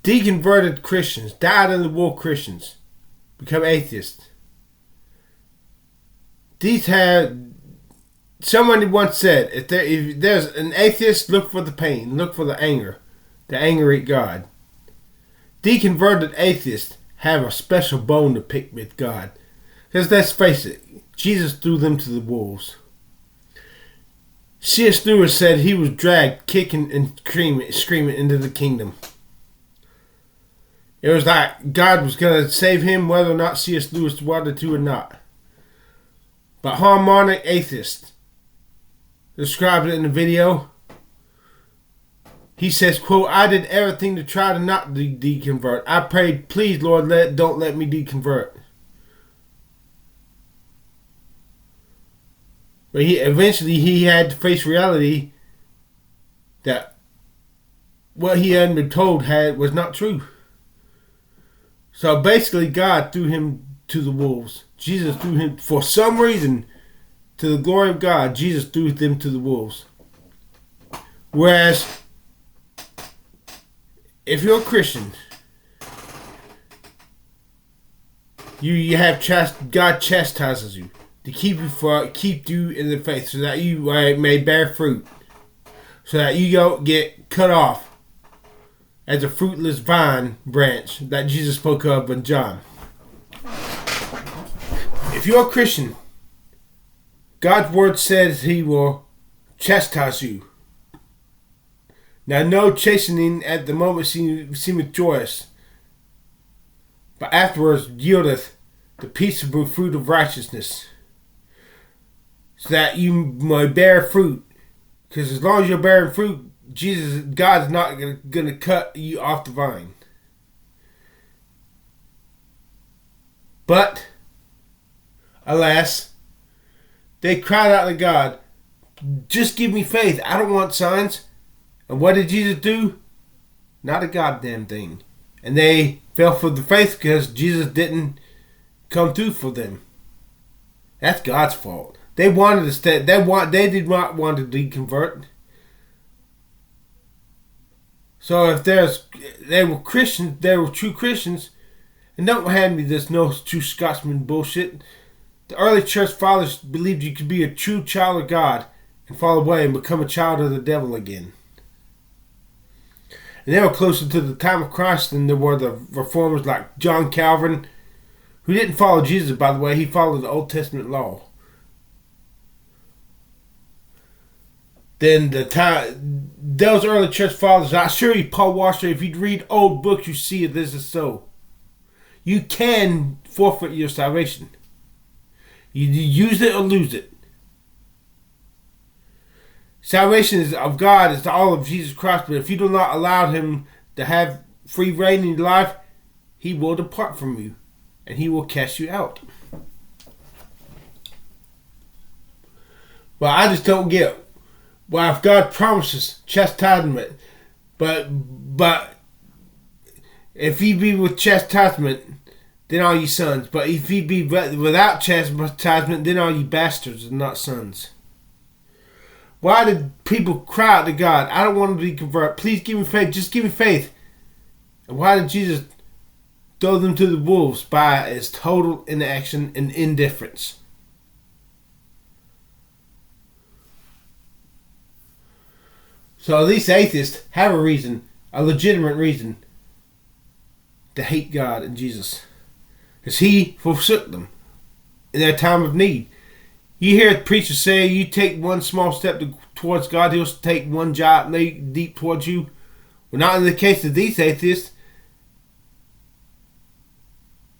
Deconverted Christians, died in the wool Christians, become atheists. Somebody once said, if there's an atheist, look for the pain, look for the anger at God. Deconverted atheists have a special bone to pick with God. Because let's face it, Jesus threw them to the wolves. C.S. Lewis said he was dragged kicking and screaming into the kingdom. It was like God was going to save him whether or not C.S. Lewis wanted to or not. But Harmonic Atheist described it in the video. He says, quote, I did everything to try to not deconvert. I prayed, please, Lord, don't let me deconvert. But eventually he had to face reality that what he had been told was not true. So basically God threw him to the wolves. Jesus threw him, for some reason, to the glory of God, Jesus threw them to the wolves. Whereas, if you're a Christian, you have God chastises you to keep you in the faith, so that you may bear fruit, so that you don't get cut off as a fruitless vine branch that Jesus spoke of in John. If you're a Christian, God's word says he will chastise you. Now, no chastening at the moment seemeth joyous, but afterwards yieldeth the peaceable fruit of righteousness, so that you may bear fruit. Because as long as you're bearing fruit, God's not going to cut you off the vine. But, alas, they cried out to God, just give me faith. I don't want signs. And what did Jesus do? Not a goddamn thing. And they fell for the faith because Jesus didn't come through for them. That's God's fault. They wanted to stay. They did not want to deconvert. So if they were Christians, they were true Christians, and don't hand me this no true Scotsman bullshit. The early church fathers believed you could be a true child of God and fall away and become a child of the devil again. And they were closer to the time of Christ than there were the reformers like John Calvin, who didn't follow Jesus, by the way. He followed the Old Testament law. Then those early church fathers, I assure you, Paul Washer, if you read old books, you see this is so. You can forfeit your salvation. You use it or lose it. Salvation is of God, is all of Jesus Christ, but if you do not allow him to have free reign in your life, he will depart from you and he will cast you out. Well, I just don't get why, if God promises chastisement, but if he be with chastisement, then are ye sons. But if he be without chastisement, then are ye bastards and not sons. Why did people cry out to God, I don't want to be converted. Please give me faith. Just give me faith. And why did Jesus throw them to the wolves? By his total inaction and indifference. So these atheists have a reason, a legitimate reason, to hate God and Jesus. Because he forsook them in their time of need. You hear preachers say, you take one small step towards God, he'll take one giant leap deep towards you. Well, not in the case of these atheists,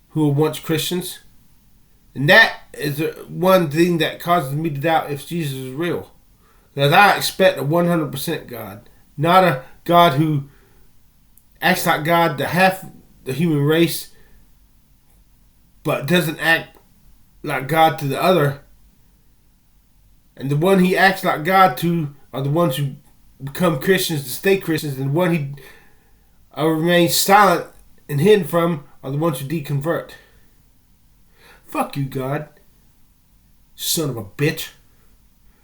who were once Christians. And that is one thing that causes me to doubt if Jesus is real. Because I expect a 100% God. Not a God who acts like God to half the human race, but doesn't act like God to the other. And the one he acts like God to are the ones who become Christians to stay Christians. And the one he remains silent and hidden from are the ones who deconvert. Fuck you, God. Son of a bitch.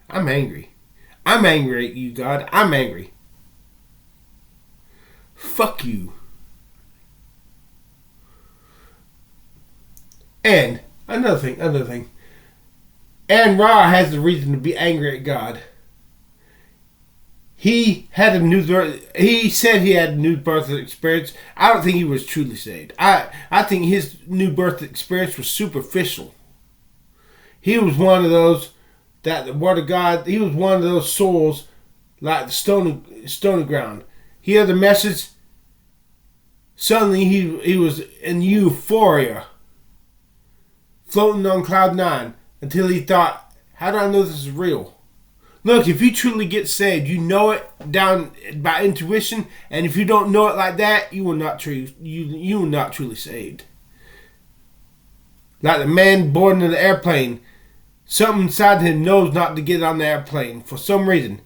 I'm angry. I'm angry at you, God. I'm angry. Fuck you. And another thing. Aaron Ra has the reason to be angry at God. He said he had a new birth experience. I don't think he was truly saved. I think his new birth experience was superficial. He was one of those that the Word of God. He was one of those souls like the stony ground. He heard the message. Suddenly he was in euphoria, floating on cloud 9, until he thought, "How do I know this is real?" Look, if you truly get saved, you know it down by intuition, and if you don't know it like that, you will not truly saved. Like the man boarding an airplane, something inside him knows not to get on the airplane for some reason.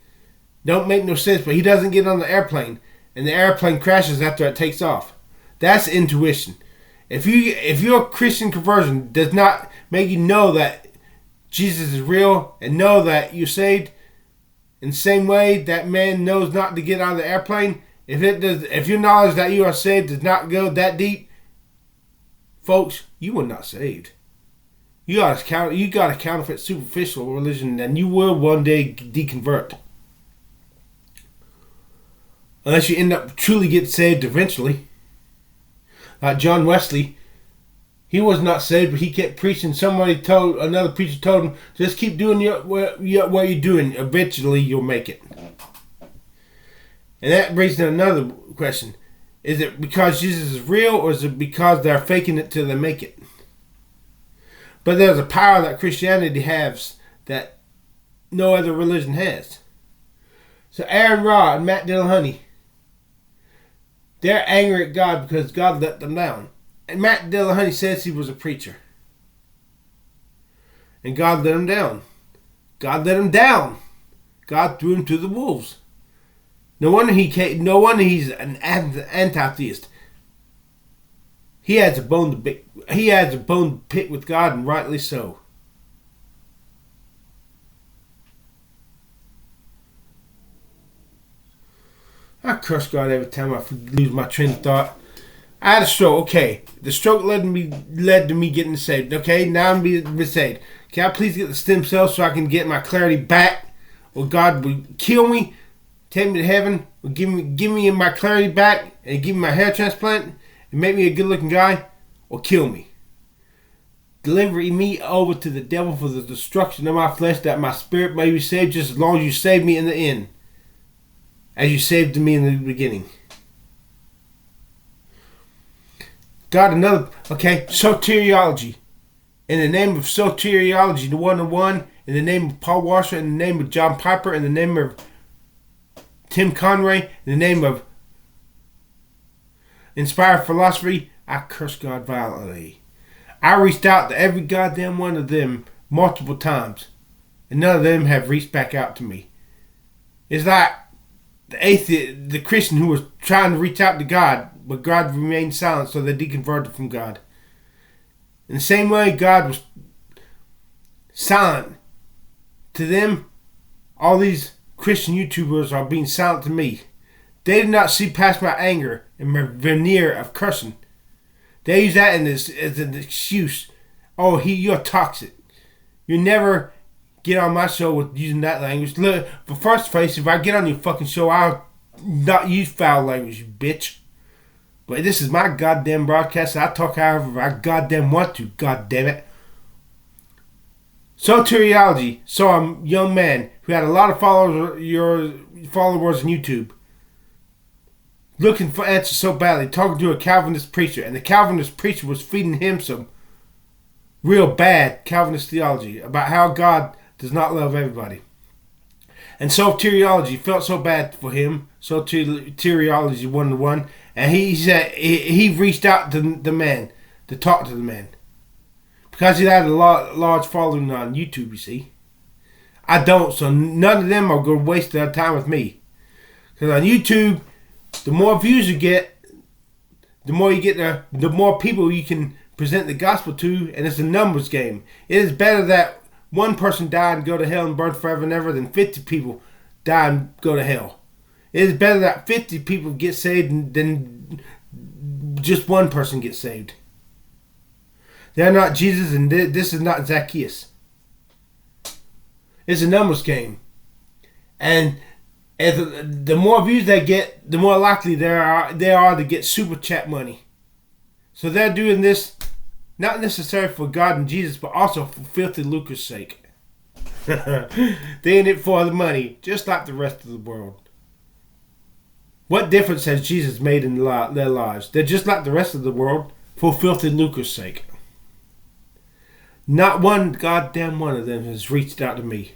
Don't make no sense, but he doesn't get on the airplane, and the airplane crashes after it takes off. That's intuition. If your Christian conversion does not make you know that Jesus is real and know that you're saved, in the same way that man knows not to get on the airplane, if your knowledge that you are saved does not go that deep, folks, you are not saved. You got a counterfeit superficial religion, and you will one day deconvert. Unless you end up truly get saved eventually. Like John Wesley, he was not saved, but he kept preaching. Another preacher told him, just keep doing what you're doing. Eventually, you'll make it. And that brings to another question. Is it because Jesus is real, or is it because they're faking it till they make it? But there's a power that Christianity has that no other religion has. So Aaron Ra and Matt Dillahunty, they're angry at God because God let them down. And Matt Dillahunty says he was a preacher. And God let him down. God let him down. God threw him to the wolves. No wonder he's an anti-theist. He has a bone to pick with God, and rightly so. I curse God every time I lose my train of thought. I had a stroke. Okay, the stroke led to me getting saved. Okay, now I'm being saved. Can I please get the stem cells so I can get my clarity back? Or God will kill me, take me to heaven, or give me my clarity back, and give me my hair transplant, and make me a good-looking guy, or kill me. Deliver me over to the devil for the destruction of my flesh, that my spirit may be saved, just as long as you save me in the end, as you saved me in the beginning. Soteriology. In the name of soteriology, the one-on-one, in the name of Paul Washer, in the name of John Piper, in the name of Tim Conway, in the name of inspired philosophy, I curse God violently. I reached out to every goddamn one of them multiple times, and none of them have reached back out to me. It's like the atheist, the Christian who was trying to reach out to God, but God remained silent, so they deconverted from God. In the same way God was silent to them, all these Christian YouTubers are being silent to me. They did not see past my anger and my veneer of cursing. They use that as an excuse. Oh, you're toxic. You never get on my show with using that language. Look, for first place, if I get on your fucking show, I'll not use foul language, you bitch. But this is my goddamn broadcast. I talk however I goddamn want to, goddammit. Soteriology saw a young man who had a lot of followers on YouTube, looking for answers so badly, talking to a Calvinist preacher, and the Calvinist preacher was feeding him some real bad Calvinist theology about how God does not love everybody. And soteriology felt so bad for him, soteriology 1-to-1, and he said he reached out to the man to talk to the man. Because he had a large following on YouTube, you see. I don't, so none of them are going to waste their time with me. Because on YouTube, the more views you get, the more people you can present the gospel to, and it's a numbers game. It is better that one person die and go to hell and burn forever and ever than 50 people die and go to hell. It is better that 50 people get saved than just one person gets saved. They're not Jesus, and this is not Zacchaeus. It's a numbers game. And the more views they get, the more likely they are to get super chat money. So they're doing this not necessarily for God and Jesus, but also for filthy lucre's sake. They're in it for the money, just like the rest of the world. What difference has Jesus made in their lives? They're just like the rest of the world for filthy lucre's sake. Not one goddamn one of them has reached out to me.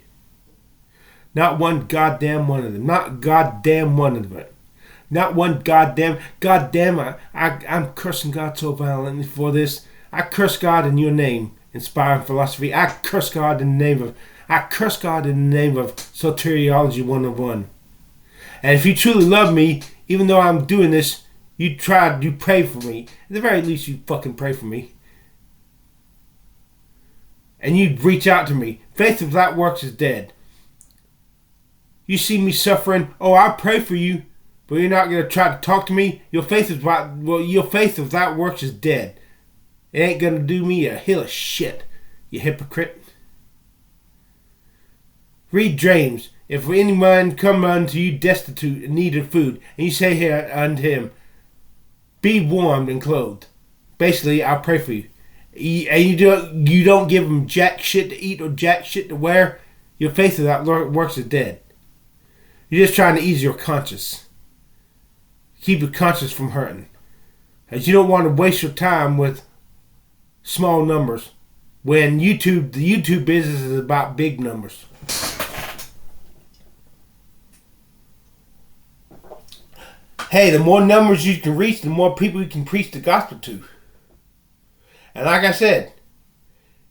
Not one goddamn one of them. Not goddamn one of them. Not one goddamn. I'm cursing God so violently for this. I curse God in your name, inspiring philosophy. I curse God in the name of Soteriology 101. And if you truly love me, even though I'm doing this, you pray for me. At the very least, you fucking pray for me. And you reach out to me. Faith without works is dead. You see me suffering. Oh, I pray for you, but you're not gonna try to talk to me. Your faith without works is dead. It ain't gonna do me a hill of shit, you hypocrite. Read James. If any man come unto you destitute and need of food, and you say here unto him, be warmed and clothed. Basically, I'll pray for you. And you don't give him jack shit to eat or jack shit to wear. Your faith without works is dead. You're just trying to ease your conscience. Keep your conscience from hurting. As you don't want to waste your time with small numbers when the YouTube business is about big numbers. Hey, the more numbers you can reach, the more people you can preach the gospel to. And like I said,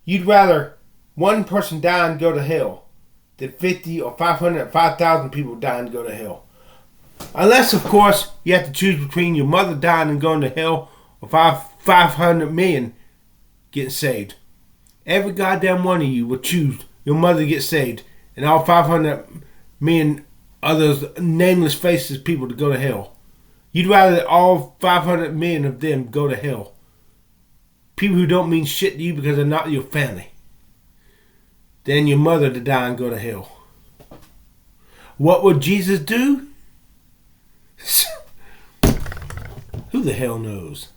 you'd rather one person die and go to hell than 50 or 500 or 5,000 people die and go to hell. Unless, of course, you have to choose between your mother dying and going to hell or 500 million getting saved. Every goddamn one of you will choose your mother to get saved and all 500 million others nameless faces people to go to hell. You'd rather all 500 million of them go to hell. People who don't mean shit to you because they're not your family. Than your mother to die and go to hell. What would Jesus do? Who the hell knows?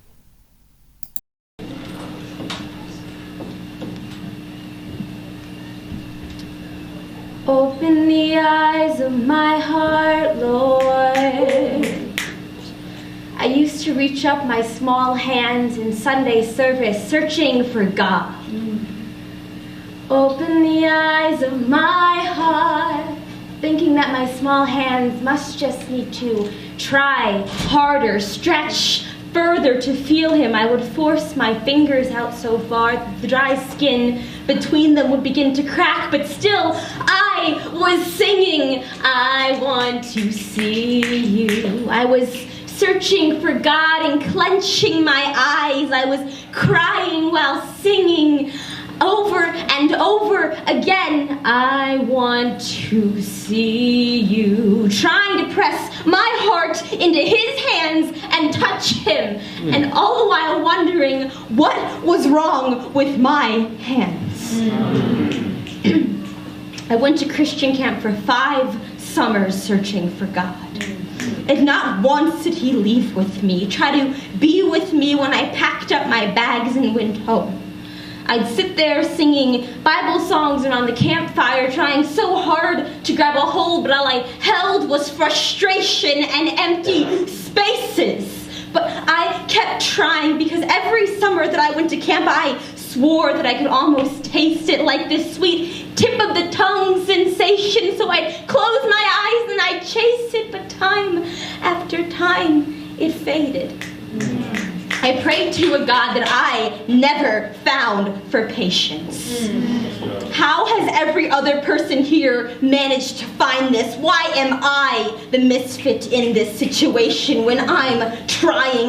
Open the eyes of my heart, Lord. I used to reach up my small hands in Sunday service, searching for God. Open the eyes of my heart, thinking that my small hands must just need to try harder, stretch further to feel him. I would force my fingers out so far that the dry skin between them would begin to crack, but still I was singing, I want to see you. I was searching for God and clenching my eyes. I was crying while singing over and over again, I want to see you. Trying to press my heart into his hands and touch him. And all the while wondering what was wrong with my hands. I went to Christian camp for 5 summers searching for God. And not once did he leave with me, try to be with me when I packed up my bags and went home. I'd sit there singing Bible songs around the campfire, trying so hard to grab a hold, but all I held was frustration and empty spaces. But I kept trying because every summer that I went to camp, I swore that I could almost taste it, like this sweet tip of the tongue sensation. So I'd close my eyes and I'd chase it, but time after time, it faded. I prayed to a God that I never found for patience. How has every other person here managed to find this? Why am I the misfit in this situation when I'm trying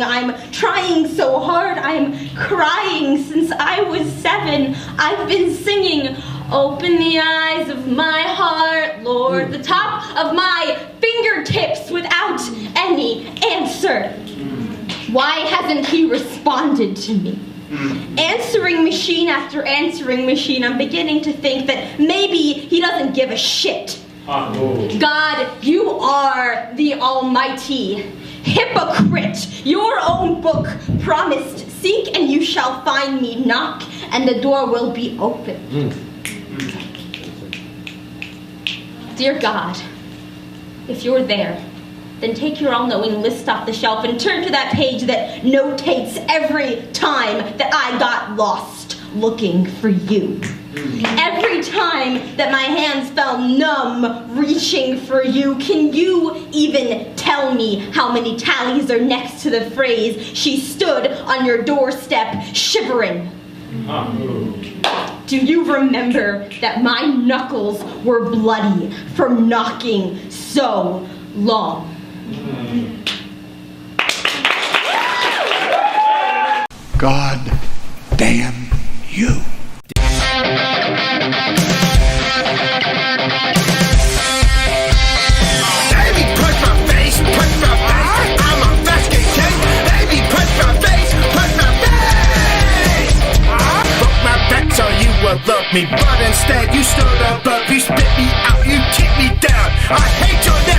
so hard, I'm crying since I was 7. I've been singing, open the eyes of my heart, Lord, the top of my fingertips without any answer. Why hasn't he responded to me? Answering machine after answering machine, I'm beginning to think that maybe he doesn't give a shit. God, you are the Almighty. Hypocrite, your own book promised, seek and you shall find me, knock and the door will be open. Dear God, if you're there, then take your all-knowing list off the shelf and turn to that page that notates every time that I got lost looking for you. Every time that my hands fell numb reaching for you, can you even tell me how many tallies are next to the phrase, she stood on your doorstep shivering? Do you remember that my knuckles were bloody from knocking so long? God damn you. Baby, push my face, push my face. I'm a basket cake. Baby, push my face, push my face. Broke my back so you would love me, but instead you stood above, you spit me out, you kicked me down. I hate your name.